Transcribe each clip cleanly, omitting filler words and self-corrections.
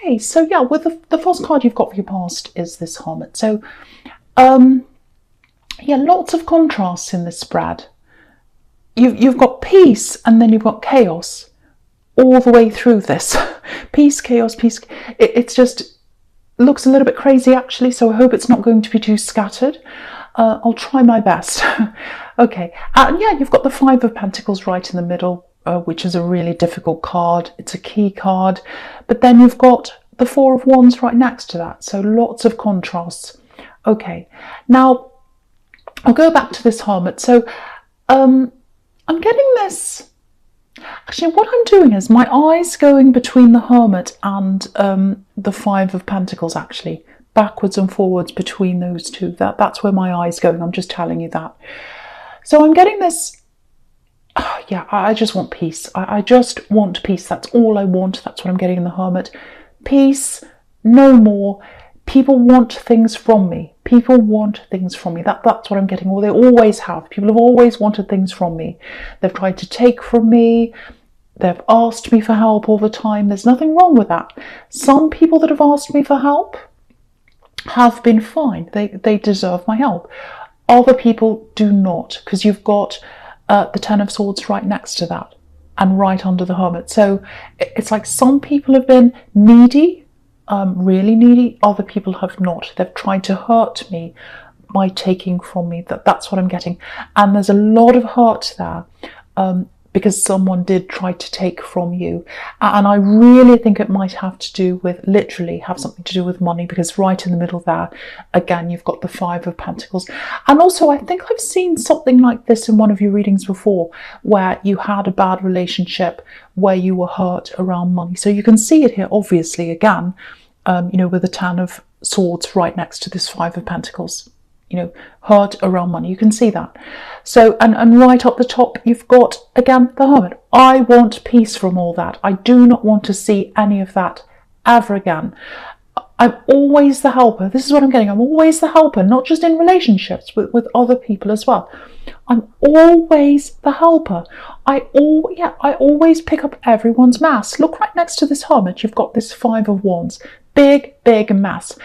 Okay, so yeah, with the first card you've got for your past is this Hermit. So, yeah, lots of contrasts in this spread. You've got peace and then you've got chaos all the way through this. Peace, chaos, peace. It's just looks a little bit crazy actually, so I hope it's not going to be too scattered. I'll try my best. Okay, and yeah, you've got the Five of Pentacles right in the middle, which is a really difficult card. It's a key card, but then you've got the Four of Wands right next to that, so lots of contrasts. Okay, now I'll go back to this Hermit. So I'm getting this. Actually, what I'm doing is my eyes going between the Hermit and the Five of Pentacles, actually, backwards and forwards between those two. That's where my eyes going. I'm just telling you that. So I'm getting this. Yeah, I just want peace. I just want peace. That's all I want. That's what I'm getting in the Hermit. Peace, no more. People want things from me. People want things from me. That's what I'm getting. Well, they always have. People have always wanted things from me. They've tried to take from me. They've asked me for help all the time. There's nothing wrong with that. Some people that have asked me for help have been fine. They deserve my help. Other people do not, because you've got the Ten of Swords right next to that and right under the Hermit. So it's like some people have been needy, really needy. Other people have not. They've tried to hurt me by taking from me. That's what I'm getting. And there's a lot of hurt there because someone did try to take from you. And I really think it might have to do with, literally have something to do with money, because right in the middle there, again, you've got the Five of Pentacles. And also, I think I've seen something like this in one of your readings before, where you had a bad relationship, where you were hurt around money. So you can see it here, obviously, again, you know, with the Ten of Swords right next to this Five of Pentacles. You know, hurt around money. You can see that. So, and right up the top, you've got, again, the Hermit. I want peace from all that. I do not want to see any of that ever again. I'm always the helper. This is what I'm getting. I'm always the helper, not just in relationships, with other people as well. I'm always the helper. I always pick up everyone's mess. Look right next to this Hermit. You've got this Five of Wands. Big, big mess.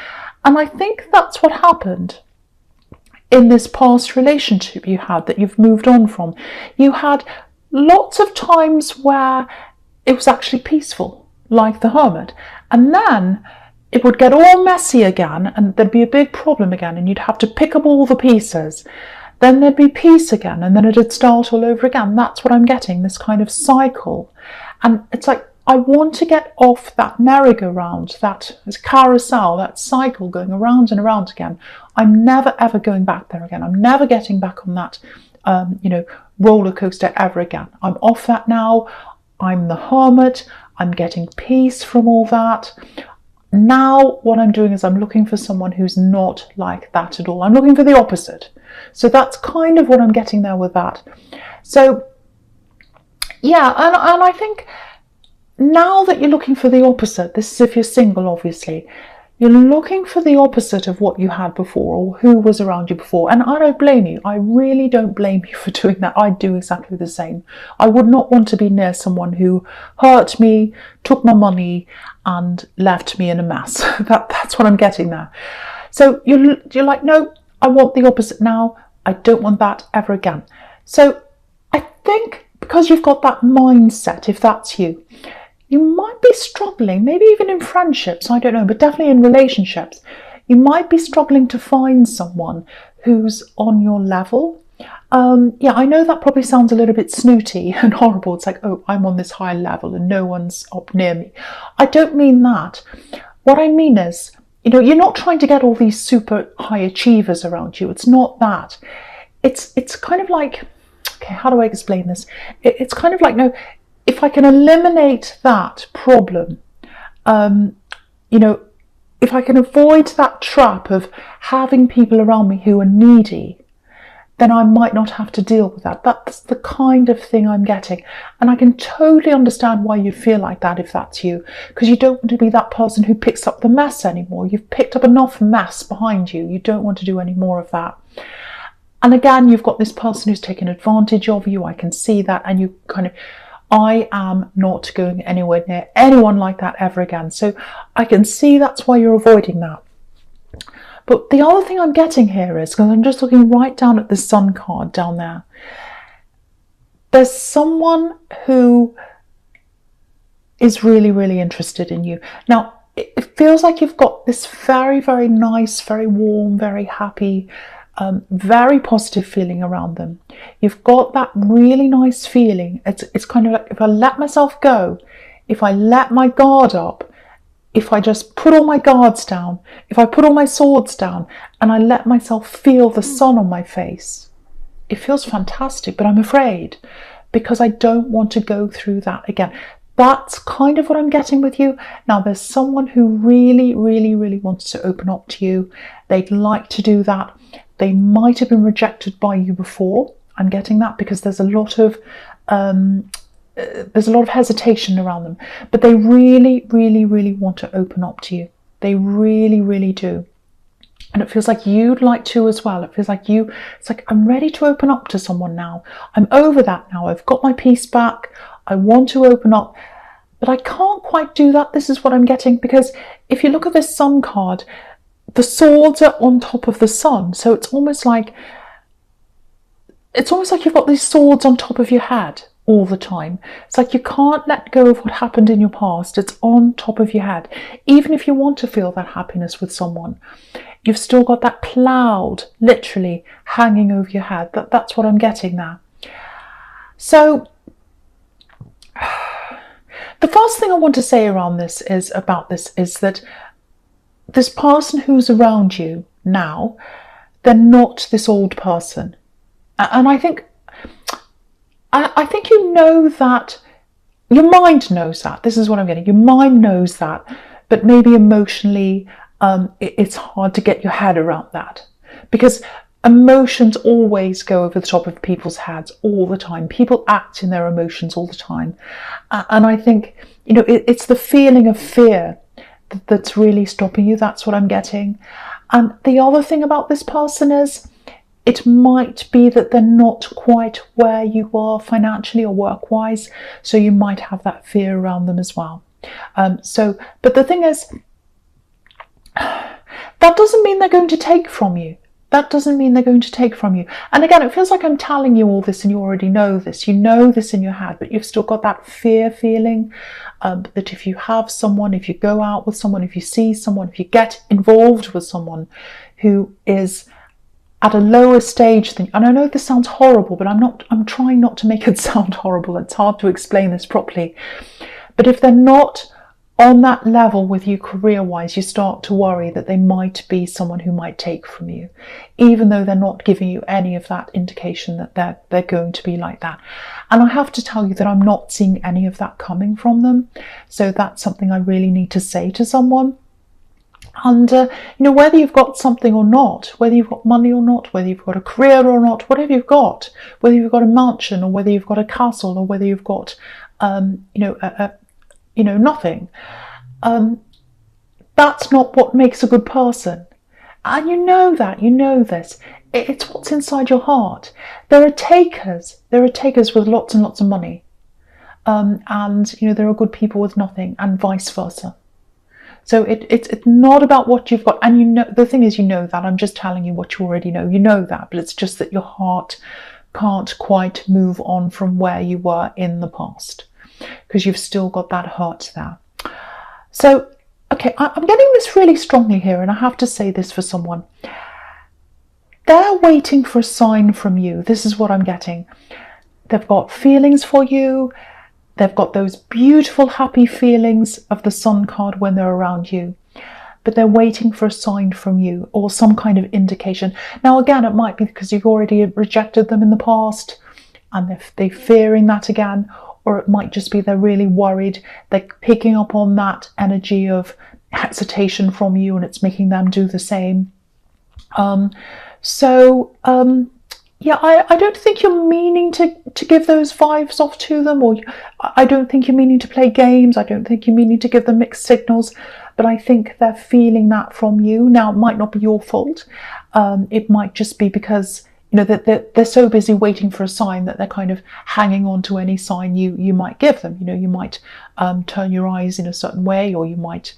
And I think that's what happened in this past relationship you had that you've moved on from. You had lots of times where it was actually peaceful, like the Hermit, and then it would get all messy again and there'd be a big problem again and you'd have to pick up all the pieces. Then there'd be peace again and then it'd start all over again. That's what I'm getting, this kind of cycle. And it's like, I want to get off that merry-go-round, that carousel, that cycle going around and around again. I'm never, ever going back there again. I'm never getting back on that, you know, roller coaster ever again. I'm off that now. I'm the Hermit. I'm getting peace from all that. Now what I'm doing is I'm looking for someone who's not like that at all. I'm looking for the opposite. So that's kind of what I'm getting there with that. So, yeah, and I think now that you're looking for the opposite, this is if you're single, obviously, you're looking for the opposite of what you had before or who was around you before. And I don't blame you. I really don't blame you for doing that. I do exactly the same. I would not want to be near someone who hurt me, took my money and left me in a mess. That's what I'm getting there. So you're like, no, I want the opposite now. I don't want that ever again. So I think because you've got that mindset, if that's you, you might be struggling, maybe even in friendships, I don't know, but definitely in relationships, you might be struggling to find someone who's on your level. Yeah, I know that probably sounds a little bit snooty and horrible. It's like, oh, I'm on this high level and no one's up near me. I don't mean that. What I mean is, you know, you're not trying to get all these super high achievers around you. It's not that. It's kind of like, okay, how do I explain this? It's kind of like, no, if I can eliminate that problem, you know, if I can avoid that trap of having people around me who are needy, then I might not have to deal with that. That's the kind of thing I'm getting. And I can totally understand why you'd feel like that if that's you, because you don't want to be that person who picks up the mess anymore. You've picked up enough mess behind you. You don't want to do any more of that. And again, you've got this person who's taken advantage of you. I can see that. And you kind of, I am not going anywhere near anyone like that ever again. So I can see that's why you're avoiding that. But the other thing I'm getting here is, because I'm just looking right down at the Sun card down there, there's someone who is really, really interested in you. Now, it feels like you've got this very, very nice, very warm, very happy, very positive feeling around them. You've got that really nice feeling. It's kind of like, if I let myself go, if I let my guard up, if I just put all my guards down, if I put all my swords down, and I let myself feel the sun on my face, it feels fantastic. But I'm afraid, because I don't want to go through that again. That's kind of what I'm getting with you. Now, there's someone who really, really, really wants to open up to you. They'd like to do that. They might have been rejected by you before. I'm getting that, because there's a lot of hesitation around them. But they really, really, really want to open up to you. They really, really do. And it feels like you'd like to as well. It feels like it's like, I'm ready to open up to someone now. I'm over that now. I've got my peace back. I want to open up, but I can't quite do that. This is what I'm getting, because if you look at this Sun card, the swords are on top of the sun. So it's almost like you've got these swords on top of your head all the time. It's like you can't let go of what happened in your past. It's on top of your head. Even if you want to feel that happiness with someone, you've still got that cloud literally hanging over your head. That's what I'm getting there. So the first thing I want to say around this is that this person who's around you now, they're not this old person. And I think you know that, your mind knows that. This is what I'm getting. Your mind knows that, but maybe emotionally it's hard to get your head around that, because emotions always go over the top of people's heads all the time. People act in their emotions all the time. And I think, it's the feeling of fear that's really stopping you. That's what I'm getting. And the other thing about this person is, it might be that they're not quite where you are financially or work-wise. So you might have that fear around them as well. But the thing is, that doesn't mean they're going to take from you. That doesn't mean they're going to take from you. And again, it feels like I'm telling you all this and you already know this. You know this in your head, but you've still got that fear feeling that if you have someone, if you go out with someone, if you see someone, if you get involved with someone who is at a lower stage than, and I know this sounds horrible, but I'm trying not to make it sound horrible. It's hard to explain this properly. But if they're not on that level with you career-wise, you start to worry that they might be someone who might take from you, even though they're not giving you any of that indication that they're going to be like that. And I have to tell you that I'm not seeing any of that coming from them. So that's something I really need to say to someone. And, whether you've got something or not, whether you've got money or not, whether you've got a career or not, whatever you've got, whether you've got a mansion or whether you've got a castle or whether you've got, nothing. That's not what makes a good person. And you know that, you know this. It's what's inside your heart. There are takers with lots and lots of money. And there are good people with nothing, and vice versa. So it's not about what you've got. And the thing is, that. I'm just telling you what you already know. You know that, but it's just that your heart can't quite move on from where you were in the past, because you've still got that hurt there. So, okay, I'm getting this really strongly here, and I have to say this for someone. They're waiting for a sign from you. This is what I'm getting. They've got feelings for you. They've got those beautiful, happy feelings of the Sun card when they're around you. But they're waiting for a sign from you or some kind of indication. Now, again, it might be because you've already rejected them in the past and they're fearing that again. Or it might just be they're really worried. They're picking up on that energy of hesitation from you and it's making them do the same. Yeah, I don't think you're meaning to give those vibes off to them, or I don't think you're meaning to play games. I don't think you're meaning to give them mixed signals, but I think they're feeling that from you. Now, it might not be your fault. It might just be because you know, that they're so busy waiting for a sign that they're kind of hanging on to any sign you might give them. You know, you might turn your eyes in a certain way, or you might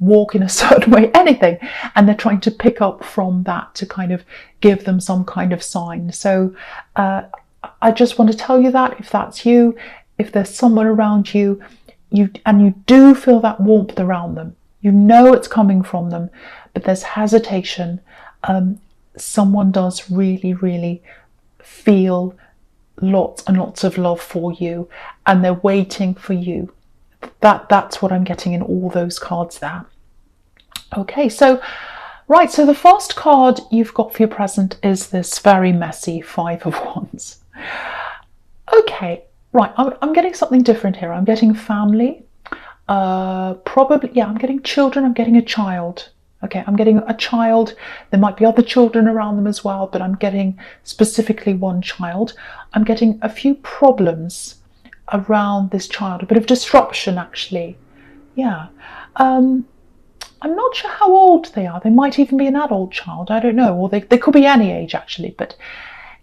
walk in a certain way, anything, and they're trying to pick up from that to kind of give them some kind of sign. So I just want to tell you that if that's you, if there's someone around you, and you do feel that warmth around them, you know it's coming from them, but there's hesitation, someone does really, really feel lots and lots of love for you, and they're waiting for you. That's what I'm getting in all those cards there. Okay, so right, so the first card you've got for your present is this very messy Five of Wands. Okay, right, I'm getting something different here. I'm getting family, probably, yeah, I'm getting children, I'm getting a child. Okay, I'm getting a child. There might be other children around them as well, but I'm getting specifically one child. I'm getting a few problems around this child, a bit of disruption actually. Yeah. I'm not sure how old they are. They might even be an adult child. I don't know. Or they could be any age actually, but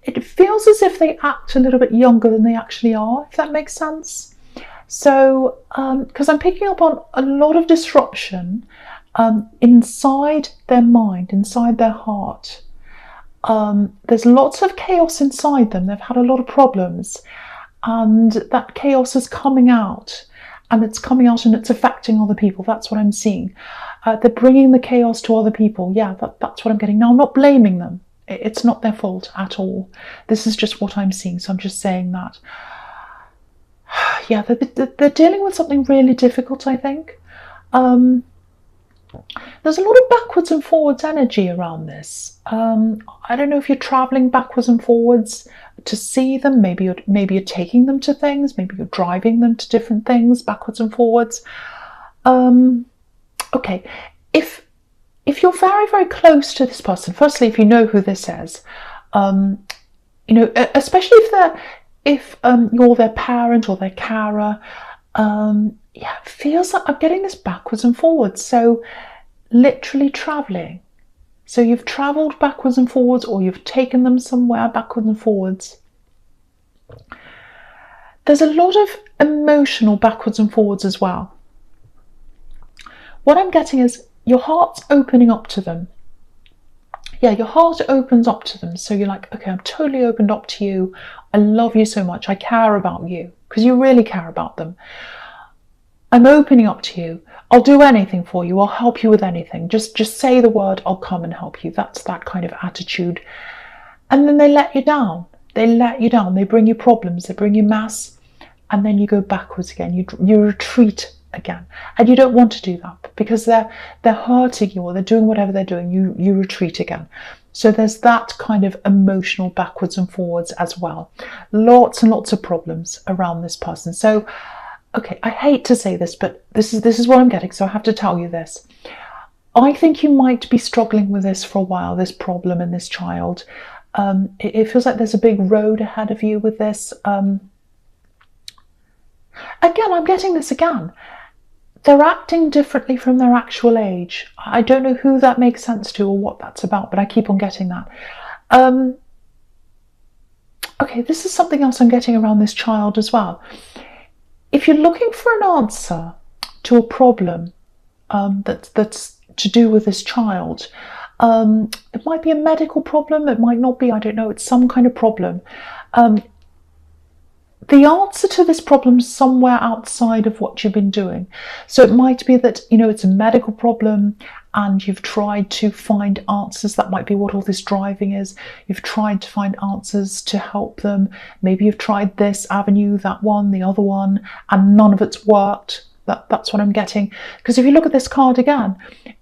it feels as if they act a little bit younger than they actually are, if that makes sense. So, because I'm picking up on a lot of disruption inside their mind, inside their heart. There's lots of chaos inside them. They've had a lot of problems, and that chaos is coming out, and it's coming out and it's affecting other people. That's what I'm seeing. They're bringing the chaos to other people. Yeah, that's what I'm getting. Now, I'm not blaming them. It's not their fault at all. This is just what I'm seeing, so I'm just saying that. Yeah, they're dealing with something really difficult, I think. There's a lot of backwards and forwards energy around this. I don't know if you're traveling backwards and forwards to see them. Maybe you're taking them to things. Maybe you're driving them to different things backwards and forwards. Okay, if you're very, very close to this person, firstly, if you know who this is, you know, especially if you're their parent or their carer, yeah, it feels like I'm getting this backwards and forwards. So literally traveling. So you've traveled backwards and forwards, or you've taken them somewhere backwards and forwards. There's a lot of emotional backwards and forwards as well. What I'm getting is your heart's opening up to them. Yeah, your heart opens up to them. So you're like, okay, I'm totally opened up to you. I love you so much. I care about you, because you really care about them. I'm opening up to you. I'll do anything for you. I'll help you with anything. Just say the word, I'll come and help you. That's that kind of attitude. And then they let you down. They let you down. They bring you problems. They bring you mess. And then you go backwards again. You retreat again. And you don't want to do that, because they're hurting you, or they're doing whatever they're doing. You retreat again. So there's that kind of emotional backwards and forwards as well. Lots and lots of problems around this person. So, okay, I hate to say this, but this is what I'm getting, so I have to tell you this. I think you might be struggling with this for a while, this problem and this child. It feels like there's a big road ahead of you with this. Again, I'm getting this again. They're acting differently from their actual age. I don't know who that makes sense to or what that's about, but I keep on getting that. Okay, this is something else I'm getting around this child as well. If you're looking for an answer to a problem that's to do with this child, it might be a medical problem, it might not be, I don't know, it's some kind of problem. The answer to this problem is somewhere outside of what you've been doing. So it might be that, you know, it's a medical problem and you've tried to find answers. That might be what all this driving is. You've tried to find answers to help them. Maybe you've tried this avenue, that one, the other one, and none of it's worked. That's what I'm getting. Because if you look at this card again,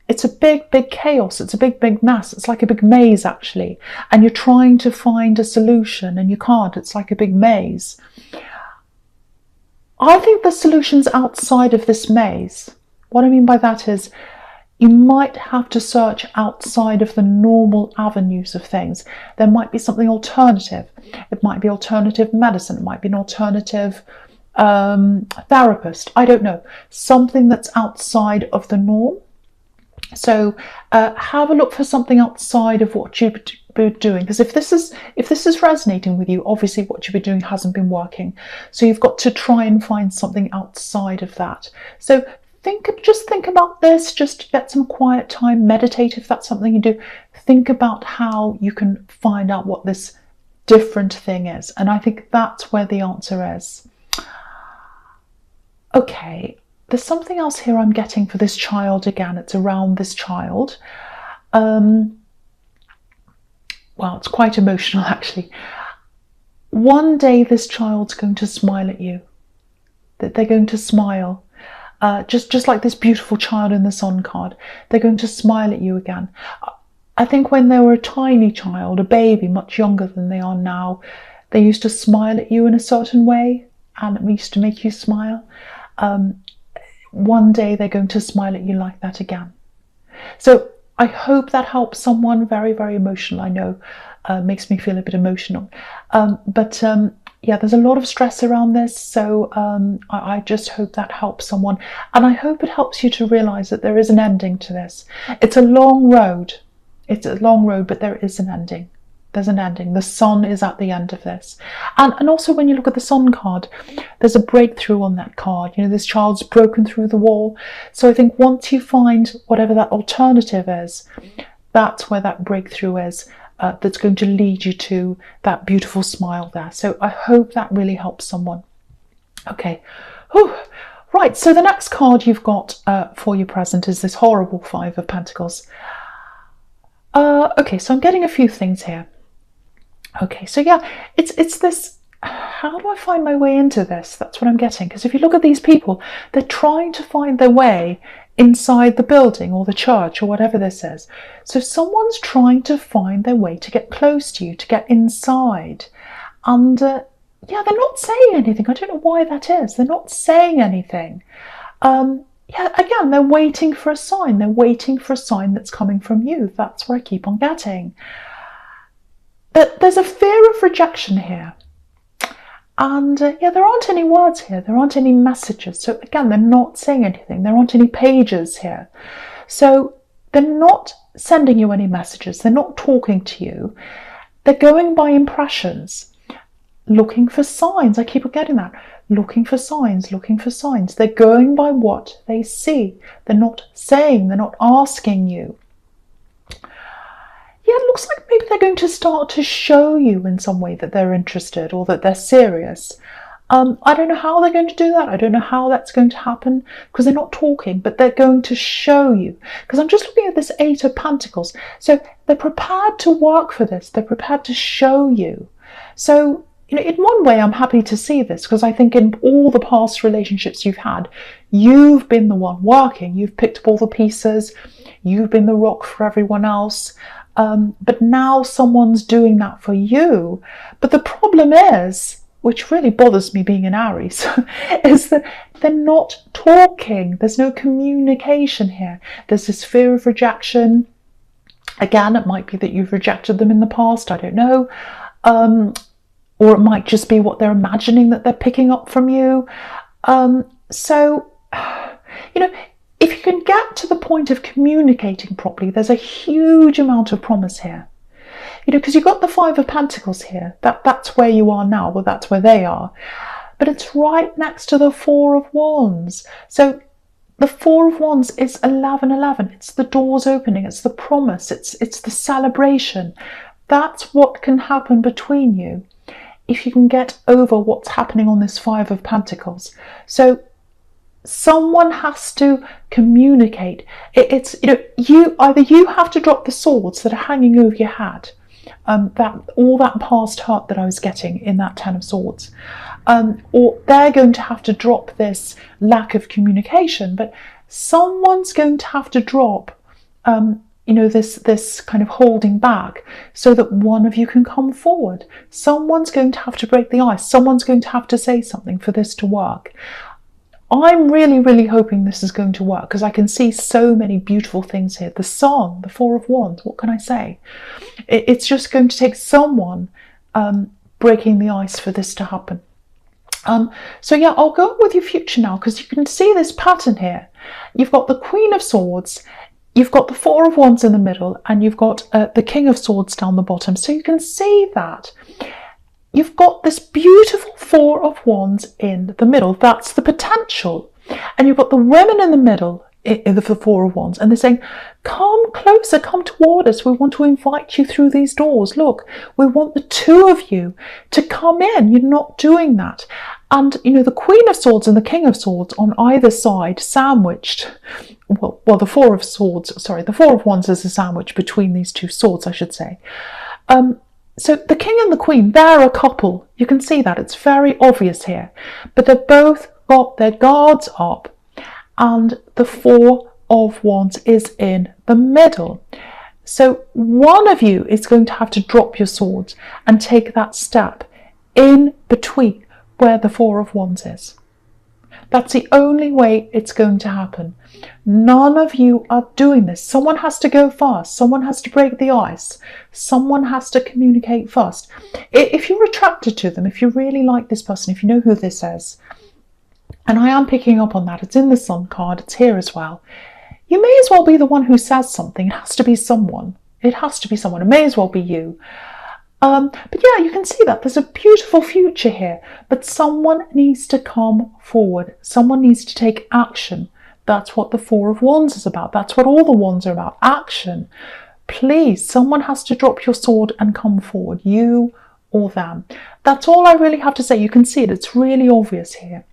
it's a big, big chaos. It's a big, big mess. It's like a big maze, actually. And you're trying to find a solution and you can't. It's like a big maze. I think the solution's outside of this maze. What I mean by that is you might have to search outside of the normal avenues of things. There might be something alternative. It might be alternative medicine. It might be an alternative therapist. I don't know. Something that's outside of the norm. So have a look for something outside of what you've be doing, because if this is resonating with you, obviously what you've been doing hasn't been working. So you've got to try and find something outside of that. So just think about this, just get some quiet time, meditate if that's something you do. Think about how you can find out what this different thing is. And I think that's where the answer is. Okay, there's something else here I'm getting for this child again. It's around this child. Well, it's quite emotional actually. One day this child's going to smile at you. That they're going to smile. Just like this beautiful child in the Sun card. They're going to smile at you again. I think when they were a tiny child, a baby, much younger than they are now, they used to smile at you in a certain way, and it used to make you smile. One day they're going to smile at you like that again. So I hope that helps someone. Very, very emotional, I know. Makes me feel a bit emotional. Yeah, there's a lot of stress around this, so I just hope that helps someone. And I hope it helps you to realise that there is an ending to this. It's a long road. It's a long road, but there is an ending. There's an ending. The sun is at the end of this. And also when you look at the Sun card, there's a breakthrough on that card. You know, this child's broken through the wall. So I think once you find whatever that alternative is, that's where that breakthrough is. That's going to lead you to that beautiful smile there. So I hope that really helps someone. Okay. Whew. Right, so the next card you've got for your present is this horrible Five of Pentacles. Okay, so I'm getting a few things here. Okay, so yeah, it's this, how do I find my way into this? That's what I'm getting. Because if you look at these people, they're trying to find their way inside the building or the church or whatever this is. So someone's trying to find their way to get close to you, to get inside. And yeah, they're not saying anything. I don't know why that is. They're not saying anything. Yeah, again, they're waiting for a sign. They're waiting for a sign that's coming from you. That's what I keep on getting. But there's a fear of rejection here. And yeah, there aren't any words here. There aren't any messages. So again, they're not saying anything. There aren't any pages here. So they're not sending you any messages. They're not talking to you. They're going by impressions, looking for signs. I keep on getting that. Looking for signs, looking for signs. They're going by what they see. They're not saying, they're not asking you. Yeah, it looks like maybe they're going to start to show you in some way that they're interested or that they're serious. I don't know how they're going to do that. I don't know how that's going to happen because they're not talking, but they're going to show you. Because I'm just looking at this Eight of Pentacles. So they're prepared to work for this. They're prepared to show you. So, you know, in one way, I'm happy to see this because I think in all the past relationships you've had, you've been the one working. You've picked up all the pieces. You've been the rock for everyone else. But now someone's doing that for you. But the problem is, which really bothers me being an Aries, is that they're not talking. There's no communication here. There's this fear of rejection. Again, it might be that you've rejected them in the past. I don't know. Or it might just be what they're imagining that they're picking up from you. So, you know, if you can get to the point of communicating properly, there's a huge amount of promise here. You know, because you've got the Five of Pentacles here. That's where you are now, well, that's where they are. But it's right next to the Four of Wands. So the Four of Wands is 1111. It's the doors opening. It's the promise. It's the celebration. That's what can happen between you if you can get over what's happening on this Five of Pentacles. So someone has to communicate. It's, you know, either you have to drop the swords that are hanging over your head, all that past hurt that I was getting in that Ten of Swords, or they're going to have to drop this lack of communication. But someone's going to have to drop, you know, this kind of holding back so that one of you can come forward. Someone's going to have to break the ice. Someone's going to have to say something for this to work. I'm really, really hoping this is going to work because I can see so many beautiful things here. The Sun, the Four of Wands, what can I say? It's just going to take someone breaking the ice for this to happen. So yeah, I'll go with your future now because you can see this pattern here. You've got the Queen of Swords. you've got the Four of Wands in the middle, and you've got the King of Swords down the bottom. So you can see that you've got this beautiful Four of Wands in the middle. That's the potential. And you've got the women in the middle, the Four of Wands, and they're saying, come closer, come toward us. We want to invite you through these doors. Look, we want the two of you to come in. You're not doing that. And, you know, the Queen of Swords and the King of Swords on either side, sandwiched. Well, the Four of Swords, sorry, the Four of Wands is a sandwich between these two swords, I should say. So the King and the Queen, they're a couple. You can see that. It's very obvious here. But they've both got their guards up, and the Four of Wands is in the middle. So one of you is going to have to drop your swords and take that step in between where the Four of Wands is. That's the only way it's going to happen. None of you are doing this. Someone has to go first. Someone has to break the ice. Someone has to communicate first. If you're attracted to them, if you really like this person, if you know who this is, and I am picking up on that, it's in the Sun card, it's here as well, you may as well be the one who says something. It has to be someone. It has to be someone. It may as well be you. But yeah, you can see that there's a beautiful future here, but someone needs to come forward. Someone needs to take action. That's what the Four of Wands is about. That's what all the wands are about, action. Please, someone has to drop your sword and come forward, you or them. That's all I really have to say. You can see it. It's really obvious here.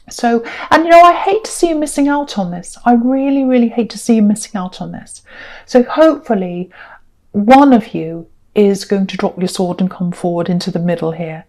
So, and you know, I hate to see you missing out on this. I really, really hate to see you missing out on this. So hopefully one of you is going to drop your sword and come forward into the middle here.